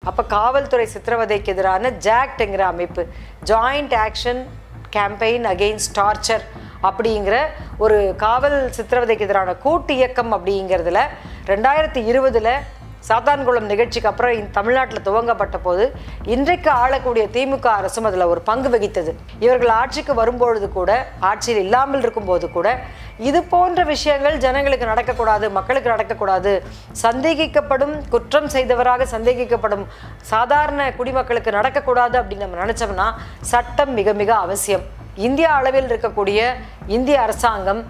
அப்போ காவல்துறை சித்திரவதைக்கு எதிரான ஜாக்ட்ங்கிற அமைப்பு, joint action campaign against torture அப்படிங்கிற ஒரு காவல் சித்திரவதைக்கு எதிரான கூட்டு இயக்கம் அப்படிங்கிறதுல 2020 சாத்தான்குளம் நிகழ்ச்சிக்கு அப்புறம் தமிழ்நாட்டில் துவங்கப்பட்ட போது இன்றைக்கு ஆளக்கூடிய திமுக அரசும் அதில் ஒரு பங்கு வகித்தது. இவர்கள் ஆட்சிக்கு வரும்பொழுது கூட, ஆட்சியில் இல்லாமல் இருக்கும்போது கூட இது போன்ற விஷயங்கள் ஜனங்களுக்கு நடக்கக்கூடாது, மக்களுக்கு நடக்கக்கூடாது, சந்தேகிக்கப்படும் குற்றம் செய்தவராக சந்தேகிக்கப்படும் சாதாரண குடிமக்களுக்கு நடக்கக்கூடாது அப்படின்னு நம்ம நினச்சோம்னா சட்டம் மிக மிக அவசியம். இந்திய அளவில் இருக்கக்கூடிய இந்திய அரசாங்கம்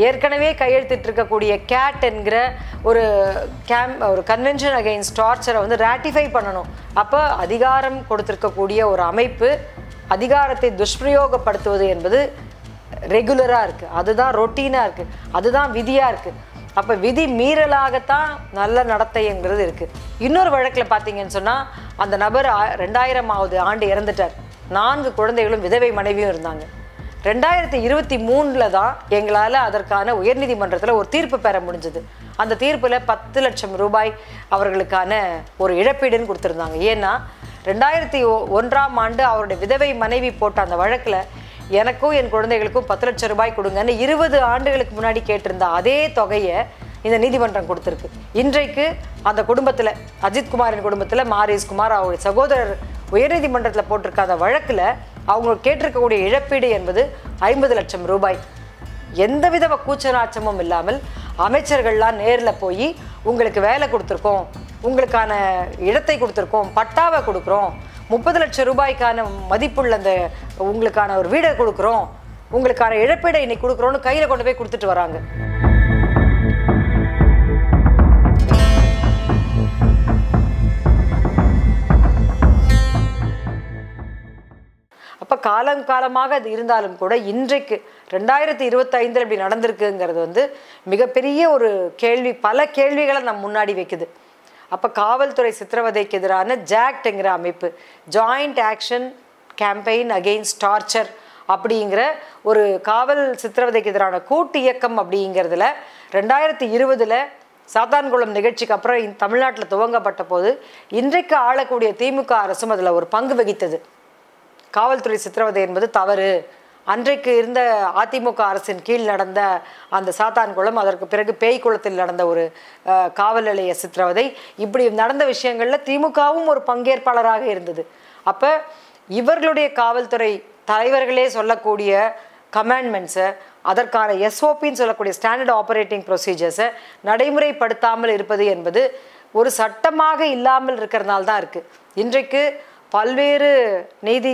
ஏற்கனவே கையெழுத்திட்டிருக்கக்கூடிய கேட் என்கிற ஒரு கன்வென்ஷன் அகெயின்ஸ்ட் டார்ச்சரை வந்து ராட்டிஃபை பண்ணணும். அப்போ அதிகாரம் கொடுத்துருக்கக்கூடிய ஒரு அமைப்பு அதிகாரத்தை துஷ்பிரயோகப்படுத்துவது என்பது ரெகுலராக இருக்குது, அதுதான் ரொட்டீனாக இருக்குது, அதுதான் விதியாக இருக்குது. அப்போ விதி மீறலாகத்தான் நல்ல நடத்தைங்கிறது இருக்குது. இன்னொரு வழக்கில் பார்த்தீங்கன்னு சொன்னால் அந்த நபர் 2000ஆவது ஆண்டு இறந்துட்டார். 4 குழந்தைகளும் விதவை மனைவியும் இருந்தாங்க. 2023 தான் எங்களால் அதற்கான உயர்நீதிமன்றத்தில் ஒரு தீர்ப்பு பெற முடிஞ்சது. அந்த தீர்ப்பில் 10 லட்சம் ரூபாய் அவர்களுக்கான ஒரு இழப்பீடுன்னு கொடுத்துருந்தாங்க. ஏன்னா 2001ஆம் ஆண்டு அவருடைய விதவை மனைவி போட்ட அந்த வழக்கில் எனக்கும் என் குழந்தைகளுக்கும் 10 லட்சம் ரூபாய் கொடுங்கன்னு 20 ஆண்டுகளுக்கு முன்னாடி கேட்டிருந்த அதே தொகையை இந்த நீதிமன்றம் கொடுத்துருக்கு. இன்றைக்கு அந்த குடும்பத்தில், அஜித்குமாரின் குடும்பத்தில் மாரிஸ் குமார் அவருடைய சகோதரர் உயர்நீதிமன்றத்தில் போட்டிருக்க அந்த வழக்கில் அவங்க கேட்டிருக்கக்கூடிய இழப்பீடு என்பது 50 லட்சம் ரூபாய். எந்தவித கூச்சநாச்சமும் இல்லாமல் அமைச்சர்கள்லாம் நேரில் போய் உங்களுக்கு வேலை கொடுத்துருக்கோம், உங்களுக்கான இடத்தை கொடுத்துருக்கோம், பட்டாவை கொடுக்குறோம், 30 லட்சம் ரூபாய்க்கான மதிப்புள்ள அந்த உங்களுக்கான ஒரு வீடை கொடுக்குறோம், உங்களுக்கான இழப்பீடை இன்னைக்கு கொடுக்குறோன்னு கையில் கொண்டு போய் கொடுத்துட்டு வராங்க. அப்போ காலங்காலமாக அது இருந்தாலும் கூட இன்றைக்கு 2025 இப்படி நடந்திருக்குங்கிறது வந்து மிகப்பெரிய ஒரு கேள்வி, பல கேள்விகளை நம்ம முன்னாடி வைக்குது. அப்போ காவல்துறை சித்திரவதைக்கு எதிரான ஜாக்ட்ங்கிற அமைப்பு, joint action campaign against torture அப்படிங்கிற ஒரு காவல் சித்திரவதைக்கு எதிரான கூட்டு இயக்கம் அப்படிங்கிறதுல 2020 சாத்தான்குளம் நிகழ்ச்சிக்கு அப்புறம் தமிழ்நாட்டில் துவங்கப்பட்ட போது இன்றைக்கு ஆளக்கூடிய திமுக அரசும் அதில் ஒரு பங்கு வகித்தது. காவல்துறை சித்திரவதை என்பது தவறு. அன்றைக்கு இருந்த அதிமுக அரசின் கீழ் நடந்த அந்த சாத்தான்குளம், அதற்கு பிறகு பேய்க்குளத்தில் நடந்த ஒரு காவல் நிலைய சித்திரவதை, இப்படி நடந்த விஷயங்களில் திமுகவும் ஒரு பங்கேற்பாளராக இருந்தது. அப்போ இவர்களுடைய காவல்துறை தலைவர்களே சொல்லக்கூடிய கமாண்ட்மெண்ட்ஸை, அதற்கான எஸ்ஓபின்னு சொல்லக்கூடிய ஸ்டாண்டர்ட் ஆப்ரேட்டிங் ப்ரொசீஜர்ஸை நடைமுறைப்படுத்தாமல் இருப்பது என்பது ஒரு சட்டமாக இல்லாமல் இருக்கிறதுனால தான் இருக்குது. இன்றைக்கு பல்வேறு நீதி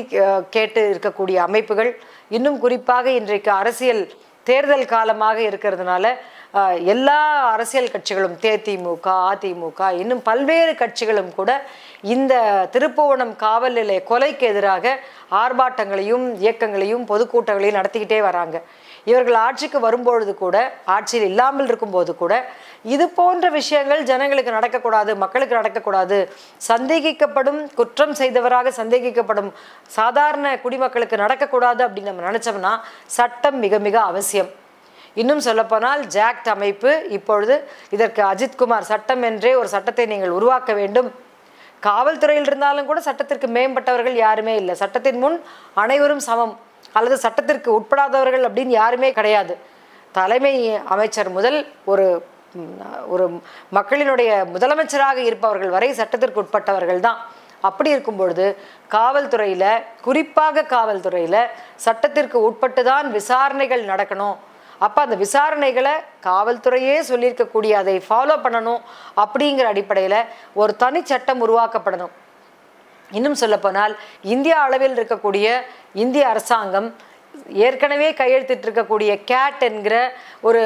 கேட்டு இருக்கக்கூடிய அமைப்புகள், இன்னும் குறிப்பாக இன்றைக்கு அரசியல் தேர்தல் காலமாக இருக்கிறதுனால எல்லா அரசியல் கட்சிகளும், தேதிமுக, அதிமுக, இன்னும் பல்வேறு கட்சிகளும் கூட இந்த திருப்புவனம் காவல் நிலைய கொலைக்கு எதிராக ஆர்ப்பாட்டங்களையும் இயக்கங்களையும் பொதுக்கூட்டங்களையும் நடத்திக்கிட்டே வராங்க. இவர்கள் ஆட்சிக்கு வரும்பொழுது கூட, ஆட்சியில் இல்லாமல் இருக்கும்போது கூட இது போன்ற விஷயங்கள் ஜனங்களுக்கு நடக்கக்கூடாது, மக்களுக்கு நடக்கக்கூடாது, சந்தேகிக்கப்படும் குற்றம் செய்தவராக சந்தேகிக்கப்படும் சாதாரண குடிமக்களுக்கு நடக்கக்கூடாது அப்படின்னு நம்ம நினச்சோம்னா சட்டம் மிக மிக அவசியம். இன்னும் சொல்லப்போனால் ஜாக்ட் அமைப்பு இப்பொழுது இதற்கு அஜித்குமார் சட்டம் என்றே ஒரு சட்டத்தை நீங்கள் உருவாக்க வேண்டும். காவல்துறையில் இருந்தாலும் கூட சட்டத்திற்கு மேம்பட்டவர்கள் யாருமே இல்லை. சட்டத்தின் முன் அனைவரும் சமம், அல்லது சட்டத்திற்கு உட்படாதவர்கள் அப்படின்னு யாருமே கிடையாது. தலைமை அமைச்சர் முதல் ஒரு ஒரு மக்களினுடைய முதலமைச்சராக இருப்பவர்கள் வரை சட்டத்திற்கு உட்பட்டவர்கள் தான். அப்படி இருக்கும் பொழுது காவல்துறையில், குறிப்பாக காவல்துறையில் சட்டத்திற்கு உட்பட்டு தான் விசாரணைகள் நடக்கணும். அப்போ அந்த விசாரணைகளை காவல்துறையே சொல்லியிருக்கக்கூடிய அதை ஃபாலோ பண்ணணும் அப்படிங்கிற அடிப்படையில் ஒரு தனி சட்டம் உருவாக்கப்படணும். இன்னும் சொல்லப்போனால் இந்தியா அளவில் இருக்கக்கூடிய இந்திய அரசாங்கம் ஏற்கனவே கையெழுத்திட்டிருக்கக்கூடிய கேட் என்கிற ஒரு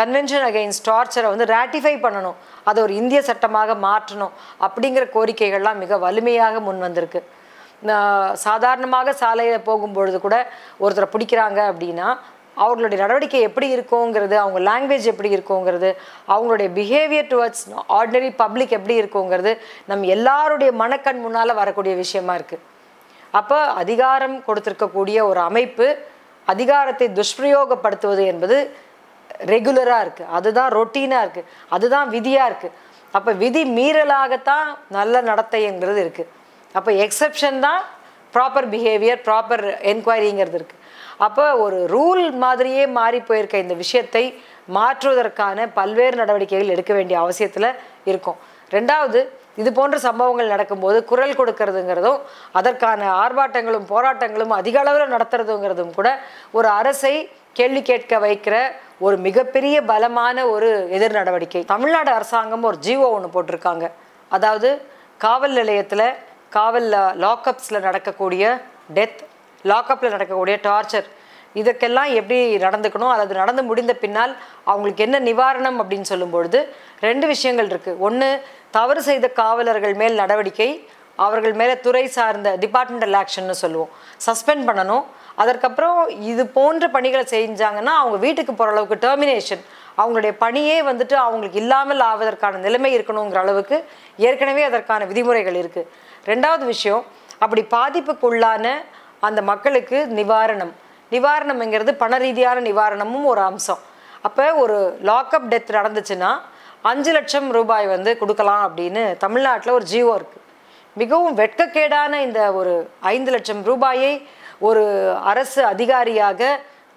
கன்வென்ஷன் அகெயின்ஸ்ட் டார்ச்சரை வந்து ராட்டிஃபை பண்ணணும், அதை ஒரு இந்திய சட்டமாக மாற்றணும் அப்படிங்கிற கோரிக்கைகள்லாம் மிக வலிமையாக முன் வந்திருக்கு. சாதாரணமாக சாலையில் போகும்பொழுது கூட ஒருத்தரை பிடிக்கிறாங்க அப்படின்னா அவங்களுடைய நடவடிக்கை எப்படி இருக்குங்கிறது, அவங்க லாங்குவேஜ் எப்படி இருக்குங்கிறது, அவங்களுடைய பிஹேவியர் டுவர்ட்ஸ் ஆர்டினரி பப்ளிக் எப்படி இருக்குங்கிறது நம்ம எல்லாருடைய மனக்கண் முன்னால் வரக்கூடிய விஷயமா இருக்குது. அப்போ அதிகாரம் கொடுத்துருக்கக்கூடிய ஒரு அமைப்பு அதிகாரத்தை துஷ்பிரயோகப்படுத்துவது என்பது ரெகுலராக இருக்குது, அதுதான் ரொட்டீனாக இருக்குது, அதுதான் விதியாக இருக்குது. அப்போ விதி மீறலாகத்தான் நல்ல நடத்தைங்கிறது இருக்குது. அப்போ எக்ஸெப்ஷன் தான் ப்ராப்பர் பிஹேவியர், ப்ராப்பர் என்கொயரிங்கிறது இருக்குது. அப்போ ஒரு ரூல் மாதிரியே மாறி போயிருக்க இந்த விஷயத்தை மாற்றுவதற்கான பல்வேறு நடவடிக்கைகள் எடுக்க வேண்டிய அவசியத்தில் இருக்கும். ரெண்டாவது, இது போன்ற சம்பவங்கள் நடக்கும்போது குரல் கொடுக்கறதுங்கிறதும் அதற்கான ஆர்ப்பாட்டங்களும் போராட்டங்களும் அதிக அளவில் நடத்துறதுங்கிறதும் கூட ஒரு அரசை கேள்வி கேட்க வைக்கிற ஒரு மிகப்பெரிய பலமான ஒரு எதிர் நடவடிக்கை. தமிழ்நாடு அரசாங்கம் ஒரு ஜிஓ ஒன்று போட்டிருக்காங்க. அதாவது காவல் நிலையத்தில், காவல் லாக்அப்ஸில் நடக்கக்கூடிய டெத், லாக்அப்பில் நடக்கக்கூடிய டார்ச்சர், இதற்கெல்லாம் எப்படி நடந்துக்கணும், அல்லது நடந்து முடிந்த பின்னால் அவங்களுக்கு என்ன நிவாரணம் அப்படின்னு சொல்லும் பொழுது 2 விஷயங்கள் இருக்குது. ஒன்று, தவறு செய்த காவலர்கள் மேல் நடவடிக்கை, அவர்கள் மேலே துறை சார்ந்த டிபார்ட்மெண்டல் ஆக்ஷன்னு சொல்லுவோம், சஸ்பெண்ட் பண்ணணும். அதற்கப்புறம் இது போன்ற பணிகளை செஞ்சாங்கன்னா அவங்க வீட்டுக்கு போகிற அளவுக்கு டெர்மினேஷன், அவங்களுடைய பணியே வந்துட்டு அவங்களுக்கு இல்லாமல் ஆவதற்கான நிலைமை இருக்கணுங்கிற அளவுக்கு ஏற்கனவே அதற்கான விதிமுறைகள் இருக்குது. ரெண்டாவது விஷயம், அப்படி பாதிப்புக்குள்ளான அந்த மக்களுக்கு நிவாரணம்ங்கிறது பண ரீதியான நிவாரணமும் ஒரு அம்சம். அப்போ ஒரு லாக்அப் டெத் நடந்துச்சுன்னா 5 லட்சம் ரூபாய் வந்து கொடுக்கலாம் அப்படின்னு தமிழ்நாட்டில் ஒரு ஜிஓ இருக்குது. மிகவும் வெட்கக்கேடான இந்த ஒரு 5 லட்சம் ரூபாயை ஒரு அரசு அதிகாரியாக,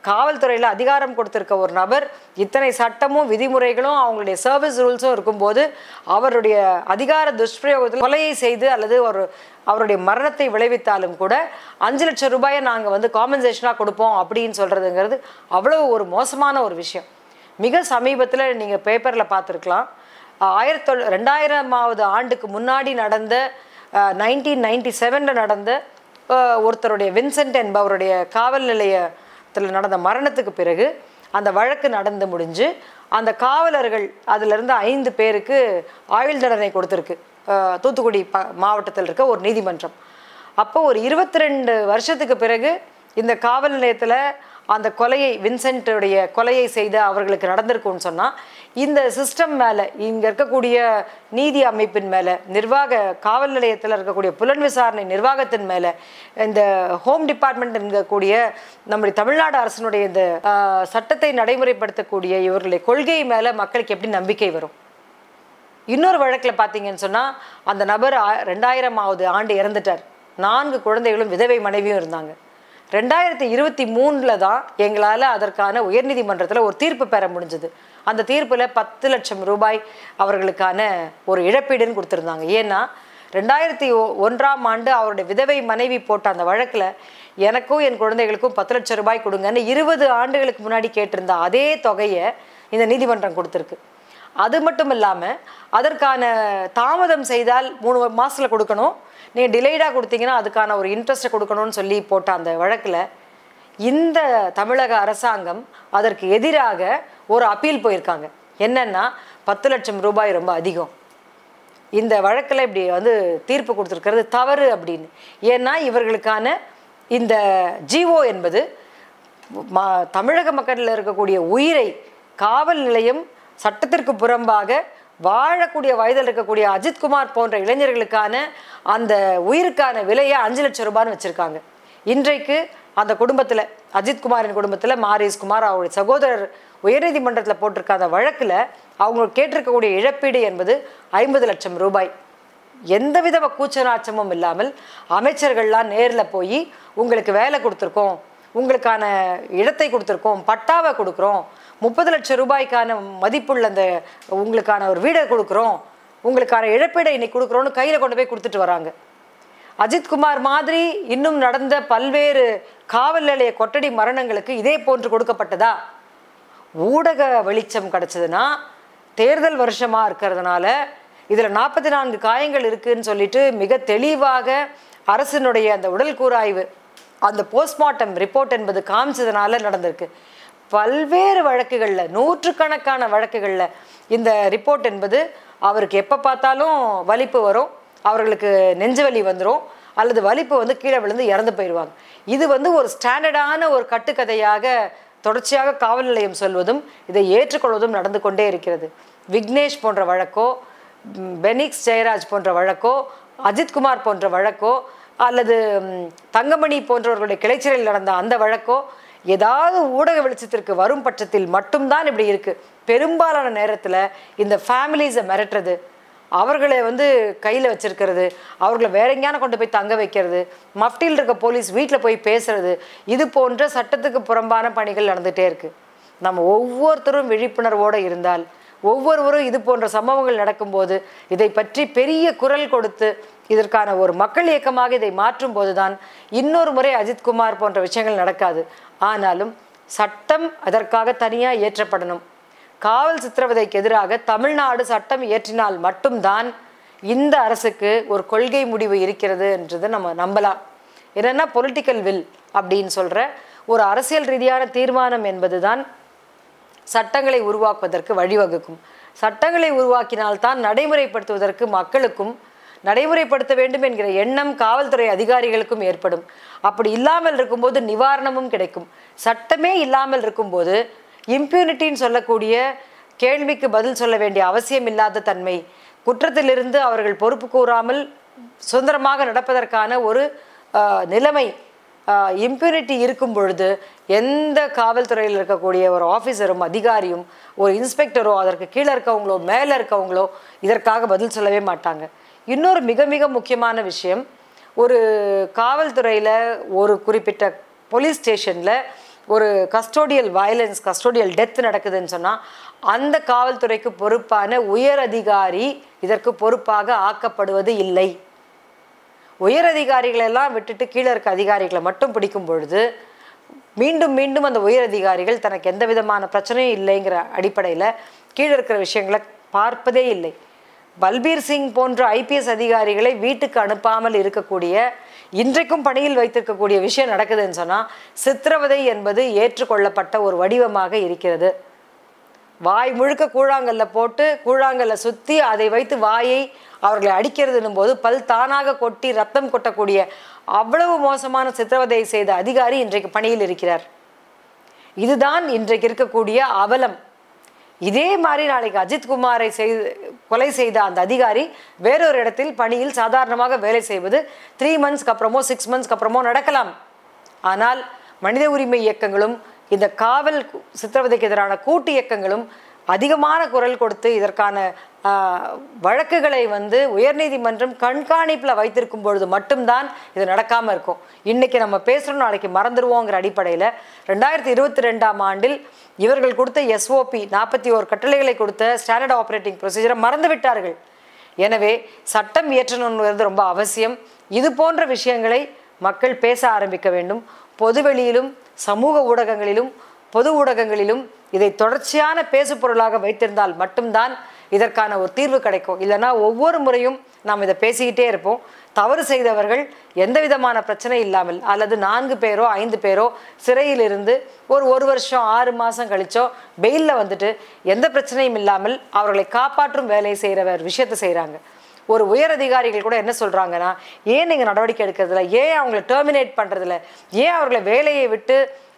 காவல்துறையில் அதிகாரம் கொடுத்திருக்க ஒரு நபர், இத்தனை சட்டமும் விதிமுறைகளும் அவங்களுடைய சர்வீஸ் ரூல்ஸும் இருக்கும்போது அவருடைய அதிகார துஷ்பிரயோகத்தில் கொலையை செய்து அல்லது அவருடைய மரணத்தை விளைவித்தாலும் கூட 5 லட்சம் ரூபாயை நாங்கள் வந்து காம்பன்சேஷனாக கொடுப்போம் அப்படின்னு சொல்கிறதுங்கிறது அவ்வளோ ஒரு மோசமான ஒரு விஷயம். மிக சமீபத்தில் நீங்கள் பேப்பரில் பார்த்துருக்கலாம், 2000ஆவது ஆண்டுக்கு முன்னாடி நடந்த 1997 நடந்த ஒருத்தருடைய வின்சென்ட் என்பவருடைய காவல் நிலையத்தில் நடந்த மரணத்துக்கு பிறகு அந்த வழக்கு நடந்து முடிஞ்சு அந்த காவலர்கள் அதிலிருந்து 5 பேருக்கு ஆயுள் தண்டனை கொடுத்துருக்கு தூத்துக்குடி மாவட்டத்தில் இருக்க ஒரு நீதிமன்றம். அப்போ ஒரு 22 வருஷத்துக்கு பிறகு இந்த காவல் நிலையத்தில் அந்த கொலையை, வின்சென்ட்டுடைய கொலையை செய்த அவர்களுக்கு நடந்திருக்குன்னு சொன்னால் இந்த சிஸ்டம் மேலே, இங்கே இருக்கக்கூடிய நீதி அமைப்பின் மேலே, காவல் நிலையத்தில் இருக்கக்கூடிய புலன் விசாரணை நிர்வாகத்தின் மேலே, இந்த ஹோம் டிபார்ட்மெண்ட் இருக்கக்கூடிய நம்முடைய தமிழ்நாடு அரசினுடைய இந்த சட்டத்தை நடைமுறைப்படுத்தக்கூடிய இவர்களுடைய கொள்கை மேலே மக்களுக்கு எப்படி நம்பிக்கை வரும்? இன்னொரு வழக்கில் பார்த்தீங்கன்னு சொன்னால் அந்த நபர் 2000ஆவது ஆண்டு இறந்துட்டார். 4 குழந்தைகளும் விதவை மனைவியும் இருந்தாங்க. 2023 தான் எங்களால் அதற்கான உயர்நீதிமன்றத்தில் ஒரு தீர்ப்பு பெற முடிஞ்சது. அந்த தீர்ப்பில் 10 லட்சம் ரூபாய் அவர்களுக்கான ஒரு இழப்பீடுன்னு கொடுத்துருந்தாங்க. ஏன்னா 2001ஆம் ஆண்டு அவருடைய விதவை மனைவி போட்ட அந்த வழக்கில் எனக்கும் என் குழந்தைகளுக்கும் 10 லட்சம் ரூபாய் கொடுங்கன்னு 20 ஆண்டுகளுக்கு முன்னாடி கேட்டிருந்த அதே தொகையை இந்த நீதிமன்றம் கொடுத்துருக்கு. அது மட்டும் இல்லாமல் அதற்கான தாமதம் செய்தால் 3 மாதத்தில் கொடுக்கணும், நீங்கள் டிலேடாக கொடுத்தீங்கன்னா அதுக்கான ஒரு இன்ட்ரெஸ்ட்டை கொடுக்கணும்னு சொல்லி போட்ட அந்த வழக்கில் இந்த தமிழக அரசாங்கம் அதற்கு எதிராக ஒரு அப்பீல் போயிருக்காங்க. என்னென்னா 10 லட்சம் ரூபாய் ரொம்ப அதிகம், இந்த வழக்கில் இப்படி வந்து தீர்ப்பு கொடுத்துருக்கிறது தவறு அப்படின்னு. ஏன்னா இவர்களுக்கான இந்த ஜிஓ என்பது தமிழக மக்களில் இருக்கக்கூடிய உயிரை, காவல் நிலையம் சட்டத்திற்கு புறம்பாக வாழக்கூடிய வயதில் இருக்கக்கூடிய அஜித்குமார் போன்ற இளைஞர்களுக்கான அந்த உயிருக்கான விலையை 5 லட்சம் ரூபான்னு வச்சுருக்காங்க. இன்றைக்கு அந்த குடும்பத்தில், அஜித்குமாரின் குடும்பத்தில் மாரீஸ்குமார் அவருடைய சகோதரர் உயர்நீதிமன்றத்தில் போட்டிருக்க அந்த வழக்கில் அவங்க கேட்டிருக்கக்கூடிய இழப்பீடு என்பது 50 லட்சம் ரூபாய். எந்தவித கூச்சநாச்சமும் இல்லாமல் அமைச்சர்கள்லாம் நேரில் போய் உங்களுக்கு வேலை கொடுத்துருக்கோம், உங்களுக்கான இடத்தை கொடுத்துருக்கோம், பட்டாவை கொடுக்குறோம், 30 லட்சம் ரூபாய்க்கான மதிப்புள்ள அந்த உங்களுக்கான ஒரு வீடை கொடுக்குறோம், உங்களுக்கான இழப்பீடை இன்னைக்கு கொடுக்குறோன்னு கையில் கொண்டு போய் கொடுத்துட்டு வராங்க. அஜித்குமார் மாதிரி இன்னும் நடந்த பல்வேறு காவல் நிலைய கொட்டடி மரணங்களுக்கு இதே போன்று கொடுக்கப்பட்டதா? ஊடக வெளிச்சம் கிடைச்சதுன்னா, தேர்தல் வருஷமாக இருக்கிறதுனால இதில் 44 காயங்கள் இருக்குதுன்னு சொல்லிட்டு மிக தெளிவாக அரசினுடைய அந்த உடல் கூராய்வு, அந்த போஸ்ட்மார்ட்டம் ரிப்போர்ட் என்பது காமிச்சதுனால நடந்திருக்கு. பல்வேறு வழக்குகளில், நூற்றுக்கணக்கான வழக்குகளில் இந்த ரிப்போர்ட் என்பது அவருக்கு எப்போ பார்த்தாலும் வலிப்பு வரும், அவர்களுக்கு நெஞ்சு வலி வந்துடும், அல்லது வலிப்பு வந்து கீழே விழுந்து இறந்து போயிடுவாங்க. இது வந்து ஒரு ஸ்டாண்டர்டான ஒரு கட்டுக்கதையாக தொடர்ச்சியாக காவல் நிலையம் சொல்வதும் இதை ஏற்றுக்கொள்வதும் நடந்து கொண்டே இருக்கிறது. விக்னேஷ் போன்ற வழக்கோ, பெனிக்ஸ் ஜெயராஜ் போன்ற வழக்கோ, அஜித்குமார் போன்ற வழக்கோ, அல்லது தங்கமணி போன்றவர்களுடைய கிளைச்சலில் நடந்த அந்த வழக்கோ ஏதாவது ஊடக வெளிச்சத்திற்கு வரும் பட்சத்தில் மட்டும்தான் இப்படி இருக்குது. பெரும்பாலான நேரத்தில் இந்த ஃபேமிலிஸை மிரட்டுறது, அவர்களை வந்து கையில் வச்சிருக்கிறது, அவர்களை வேற எங்கேயான கொண்டு போய் தங்க வைக்கிறது, மஃப்டியில் இருக்க போலீஸ் வீட்டில் போய் பேசுறது, இது போன்ற சட்டத்துக்கு புறம்பான பணிகள் நடந்துகிட்டே இருக்கு. நம்ம ஒவ்வொருத்தரும் விழிப்புணர்வோடு இருந்தால், ஒவ்வொருவரும் இது போன்ற சம்பவங்கள் நடக்கும்போது இதை பற்றி பெரிய குரல் கொடுத்து இதற்கான ஒரு மக்கள் இயக்கமாக இதை மாற்றும் போதுதான் இன்னொரு முறை அஜித்குமார் போன்ற விஷயங்கள் நடக்காது. ஆனாலும் சட்டம் அதற்காக தனியாக இயற்றப்படணும். காவல் சித்திரவதைக்கு எதிராக தமிழ்நாடு சட்டம் இயற்றினால் மட்டும்தான் இந்த அரசுக்கு ஒரு கொள்கை முடிவு இருக்கிறது என்றதை நம்ம நம்பலாம். என்னென்னா பொலிட்டிக்கல் வில் அப்படின்னு சொல்கிற ஒரு அரசியல் ரீதியான தீர்மானம் என்பது தான் சட்டங்களை உருவாக்குவதற்கு வழிவகுக்கும். சட்டங்களை உருவாக்கினால்தான் நடைமுறைப்படுத்துவதற்கு மக்களுக்கும் நடைமுறைப்படுத்த வேண்டும் என்கிற எண்ணம் காவல்துறை அதிகாரிகளுக்கும் ஏற்படும். அப்படி இல்லாமல் இருக்கும்போது நிவாரணமும் கிடைக்கும். சட்டமே இல்லாமல் இருக்கும்போது இம்ப்யூனிட்டின்னு சொல்லக்கூடிய கேள்விக்கு பதில் சொல்ல வேண்டிய அவசியம் இல்லாத தன்மை, குற்றத்திலிருந்து அவர்கள் பொறுப்பு கூறாமல் சுதந்திரமாக நடப்பதற்கான ஒரு நிலைமை, இம்ப்யூனிட்டி இருக்கும் பொழுது எந்த காவல்துறையில் இருக்கக்கூடிய ஒரு ஆஃபீஸரும் அதிகாரியும் ஒரு இன்ஸ்பெக்டரோ அதற்கு கீழே இருக்கவங்களோ மேலே இருக்கவங்களோ இதற்காக பதில் சொல்லவே மாட்டாங்க. இன்னொரு மிக மிக முக்கியமான விஷயம், ஒரு காவல்துறையில் ஒரு குறிப்பிட்ட போலீஸ் ஸ்டேஷனில் ஒரு கஸ்டோடியல் வயலன்ஸ், கஸ்டோடியல் டெத் நடக்குதுன்னு சொன்னால் அந்த காவல்துறைக்கு பொறுப்பான உயர் அதிகாரி இதற்கு பொறுப்பாக ஆக்கப்படுவது இல்லை. உயர் அதிகாரிகளெல்லாம் விட்டுட்டு கீழே இருக்க அதிகாரிகளை மட்டும் பிடிக்கும் பொழுது மீண்டும் மீண்டும் அந்த உயர் அதிகாரிகள் தனக்கு எந்த விதமான பிரச்சனையும் இல்லைங்கிற அடிப்படையில் கீழே இருக்கிற விஷயங்களை பார்ப்பதே இல்லை. பல்பீர் சிங் போன்ற ஐபிஎஸ் அதிகாரிகளை வீட்டுக்கு அனுப்பாமல் இருக்கக்கூடிய, இன்றைக்கும் பணியில் வைத்திருக்கக்கூடிய விஷயம் நடக்குதுன்னு சொன்னால் சித்திரவதை என்பது ஏற்றுக்கொள்ளப்பட்ட ஒரு வடிவமாக இருக்கிறது. வாய் முழுக்க கூழாங்கல்ல போட்டு கூழாங்கல்ல சுற்றி அதை வைத்து வாயை அவர்களை அடிக்கிறதுன்னும் போது பல் தானாக கொட்டி ரத்தம் கொட்டக்கூடிய அவ்வளவு மோசமான சித்திரவதையை செய்த அதிகாரி இன்றைக்கு பணியில் இருக்கிறார். இதுதான் இன்றைக்கு இருக்கக்கூடிய அவலம். இதே மாதிரி நாளைக்கு அஜித்குமாரை கொலை செய்த அந்த அதிகாரி வேறொரு இடத்தில் பணியில் சாதாரணமாக வேலை செய்வது 3 monthsக்கு அப்புறமோ 6 monthsக்கு அப்புறமோ நடக்கலாம். ஆனால் மனித உரிமை இயக்கங்களும் இந்த காவல் சித்திரவதைக்கு எதிரான கூட்டு இயக்கங்களும் அதிகமான குரல் கொடுத்து இதற்கான வழக்குகளை வந்து உயர்நீதிமன்றம் கண்காணிப்பில் வைத்திருக்கும் பொழுது மட்டும்தான் இது நடக்காமல் இருக்கும். இன்றைக்கி நம்ம பேசுகிறோம், நாளைக்கு மறந்துடுவோங்கிற அடிப்படையில் 2022ஆம் ஆண்டில் இவர்கள் கொடுத்த எஸ்ஓபி 41 கட்டளைகளை கொடுத்த ஸ்டாண்டர்ட் ஆப்ரேட்டிங் ப்ரொசீஜரை மறந்து விட்டார்கள். எனவே சட்டம் இயற்றணுங்கிறது ரொம்ப அவசியம். இது போன்ற விஷயங்களை மக்கள் பேச ஆரம்பிக்க வேண்டும். பொதுவெளியிலும் சமூக ஊடகங்களிலும் பொது ஊடகங்களிலும் இதை தொடர்ச்சியான பேசு பொருளாக வைத்திருந்தால் மட்டும்தான் இதற்கான ஒரு தீர்வு கிடைக்கும். இல்லைனா ஒவ்வொரு முறையும் நாம் இதை பேசிக்கிட்டே இருப்போம். தவறு செய்தவர்கள் எந்த விதமான பிரச்சனை இல்லாமல் அல்லது 4 பேரோ 5 பேரோ சிறையில் இருந்து ஒரு வருஷம் 6 மாதம் கழிச்சோ பெயிலில் வந்துட்டு எந்த பிரச்சனையும் இல்லாமல் அவர்களை காப்பாற்றும் வேலையை செய்கிற விஷயத்தை செய்கிறாங்க. ஒரு உயர் அதிகாரிகள் கூட என்ன சொல்கிறாங்கன்னா, ஏன் நீங்கள் நடவடிக்கை எடுக்கிறதில்ல, ஏன் அவங்களை டெர்மினேட் பண்ணுறதில்ல, ஏன் அவர்களை வேலையை விட்டு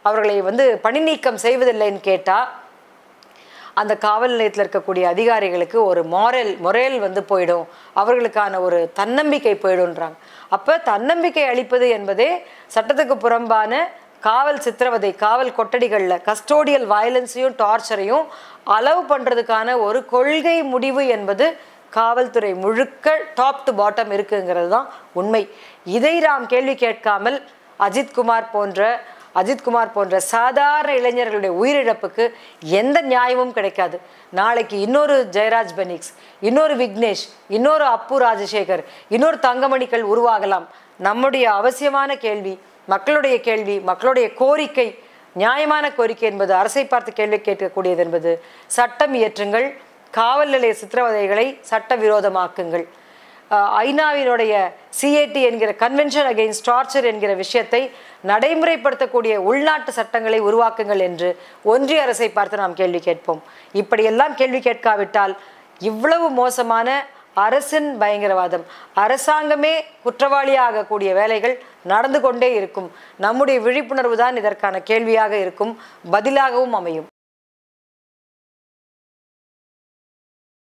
அவர்களை வந்து பணி நீக்கம் செய்வதில்லைன்னு கேட்டால் அந்த காவல் நிலையத்தில் இருக்கக்கூடிய அதிகாரிகளுக்கு ஒரு மொரேல் வந்து போயிடும், அவர்களுக்கான ஒரு தன்னம்பிக்கை போயிடும்ன்றாங்க. அப்போ தன்னம்பிக்கை அளிப்பது என்பதே சட்டத்துக்கு புறம்பான காவல் சித்திரவதை, காவல் கொட்டடிகளில் கஸ்டோடியல் வயலன்ஸையும் டார்ச்சரையும் அலோவ் பண்ணுறதுக்கான ஒரு கொள்கை முடிவு என்பது காவல்துறை முழுக்க டாப் டு பாட்டம் இருக்குங்கிறது தான் உண்மை. இதை நாம் கேள்வி கேட்காமல் அஜித்குமார் போன்ற சாதாரண இளைஞர்களுடைய உயிரிழப்புக்கு எந்த நியாயமும் கிடைக்காது. நாளைக்கு இன்னொரு ஜெயராஜ் பெனிக்ஸ், இன்னொரு விக்னேஷ், இன்னொரு அப்பு ராஜசேகர், இன்னொரு தங்கமணிகள் உருவாகலாம். நம்முடைய அவசியமான கேள்வி, மக்களுடைய கோரிக்கை, நியாயமான கோரிக்கை என்பது அரசை பார்த்து கேள்வி கேட்கக்கூடியது என்பது சட்டம் இயற்றுங்கள், காவல் நிலைய சித்திரவதைகளை சட்டவிரோதமாக்குங்கள். ஐநாவினுடைய சிஏடி என்கிற கன்வென்ஷன் அகெயின்ஸ்ட் டார்ச்சர் என்கிற விஷயத்தை நடைமுறைப்படுத்தக்கூடிய உள்நாட்டு சட்டங்களை உருவாக்குங்கள் என்று ஒன்றிய அரசை பார்த்து நாம் கேள்வி கேட்போம். இப்படியெல்லாம் கேள்வி கேட்காவிட்டால் இவ்வளவு மோசமான அரசின் பயங்கரவாதம், அரசாங்கமே குற்றவாளியாகக்கூடிய வேலைகள் நடந்து கொண்டே இருக்கும். நம்முடைய விழிப்புணர்வு தான் இதற்கான கேள்வியாக இருக்கும், பதிலாகவும் அமையும்.